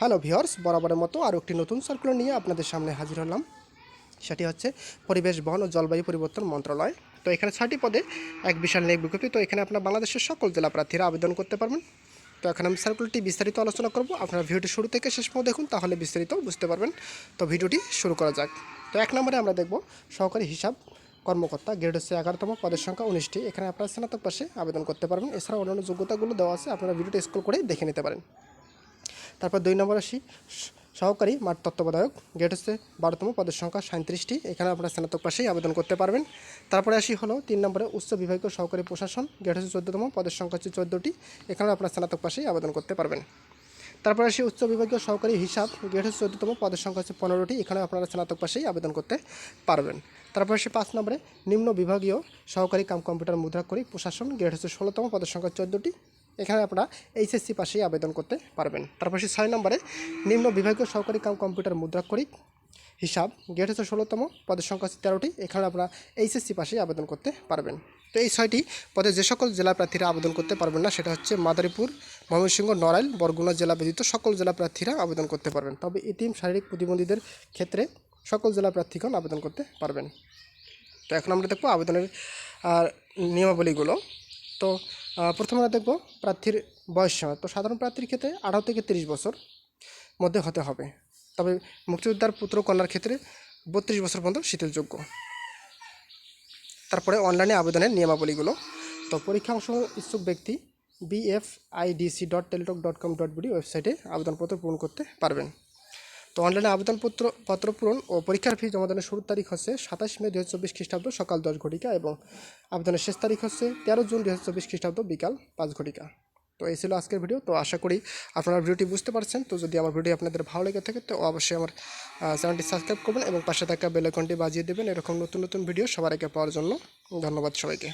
Hello viewers, বরাবরের মতো আরও একটি নতুন সার্কুলার নিয়ে আপনাদের সামনে হাজির হলাম। সেটি হচ্ছে পরিবেশ, বন ও জলবায়ু পরিবর্তন মন্ত্রণালয়। তো এখানে 6টি পদে এক বিশাল নিয়োগ বিজ্ঞপ্তি। তো এখানে আপনার বাংলাদেশের সকল জেলা প্রার্থীরা আবেদন করতে পারবেন। তো এখন আমি সার্কুলারটি বিস্তারিত আলোচনা করব। আপনারা ভিডিওটি শুরু থেকে শেষ পর্যন্ত দেখুন, তাহলে বিস্তারিত বুঝতে পারবেন। তো ভিডিওটি শুরু করা যাক। তো 1 নম্বরে আমরা দেখব সহকারী হিসাব কর্মকর্তা, গ্রেড হচ্ছে 11তম, পদের সংখ্যা 19টি। এখানে আপনারা স্নাতক পাশে আবেদন করতে পারবেন। এছাড়াও অন্যান্য যোগ্যতাগুলো দেওয়া আছে, আপনারা ভিডিওটি স্ক্রল করে দেখে নিতে পারেন। তারপর 2 নম্বর আসি সহকারী মাঠ তত্ত্বাবধায়ক, গ্রেড হচ্ছে 12তম, পদের সংখ্যা 37টি। এখানে আপনারা স্নাতক পাশেই আবেদন করতে পারবেন। তারপরে আসি হলো 3 নম্বরে উচ্চ বিভাগীয় সহকারী প্রশাসন, গ্রেড হচ্ছে 14তম, পদের সংখ্যা হচ্ছে 14টি। এখানে আপনারা স্নাতক পাশেই আবেদন করতে পারবেন। তারপরে আসি উচ্চ বিভাগীয় সহকারী হিসাব, গ্রেড হচ্ছে 14তম, পদের সংখ্যা হচ্ছে 15টি। এখানে আপনারা স্নাতক পাশেই আবেদন করতে পারবেন। তারপর আসি 5 নম্বরে নিম্ন বিভাগীয় সহকারী কম্পিউটার মুদ্রাক্ষরিক প্রশাসন, গ্রেড হচ্ছে 16তম, পদের সংখ্যা 14টি। এখানে আপনারা এইচএসসি পাশেই আবেদন করতে পারবেন। তারপর 6 নম্বরে নিম্ন বিভাগীয় সহকারী কম্পিউটার মুদ্রাক্ষরিক হিসাব, গ্রেড হচ্ছে 16তম, পদের সংখ্যা হচ্ছে 13টি। এখানে আপনারা এইচএসসি পাশেই আবেদন করতে পারবেন। তো এই 6টি পদে যে সকল জেলা প্রার্থীরা আবেদন করতে পারবেন না, সেটা হচ্ছে মাদারীপুর, ময়মনসিংহ, নড়াইল, বরগুনা জেলা ব্যতীত সকল জেলা প্রার্থীরা আবেদন করতে পারবেন। তবে এতিম, শারীরিক প্রতিবন্ধীদের ক্ষেত্রে সকল জেলা প্রার্থীগণ আবেদন করতে পারবেন। তো এখন আমরা দেখব আবেদনের নিয়মাবলীগুলো। তো প্রথমে আমরা দেখব প্রার্থীর বয়সসীমা। তো সাধারণ প্রার্থীর ক্ষেত্রে 18 থেকে 30 বছর মধ্যে হতে হবে। তবে মুক্তিযোদ্ধার পুত্র কন্যার ক্ষেত্রে 32 বছর পর্যন্ত শিথিলযোগ্য। তারপরে অনলাইনে আবেদনের নিয়মাবলীগুলো। তো পরীক্ষা অংশ ইচ্ছুক ব্যক্তি bfidc.teletalk.com.bd ওয়েবসাইটে আবেদনপত্র পূরণ করতে পারবেন। তো অনলাইনে আবেদনপত্র পূরণ ও পরীক্ষার ফি জমাদানের শুরুর তারিখ হচ্ছে 27 মে 2024 খ্রিস্টাব্দ সকাল 10 ঘটিকা এবং আবেদনের শেষ তারিখ হচ্ছে 13 জুন 2024 খ্রিস্টাব্দ বিকাল 5 ঘটিকা। তো এই ছিল আজকের ভিডিও। তো আশা করি আপনারা ভিডিওটি বুঝতে পারছেন। তো যদি আমার ভিডিও আপনাদের ভালো লেগে থাকে তো অবশ্যই আমার চ্যানেলটি সাবস্ক্রাইব করবেন এবং পাশে থাকা বেল আইকনটি বাজিয়ে দেবেন এরকম নতুন নতুন ভিডিও সবার আগে পাওয়ার জন্য। ধন্যবাদ সবাইকে।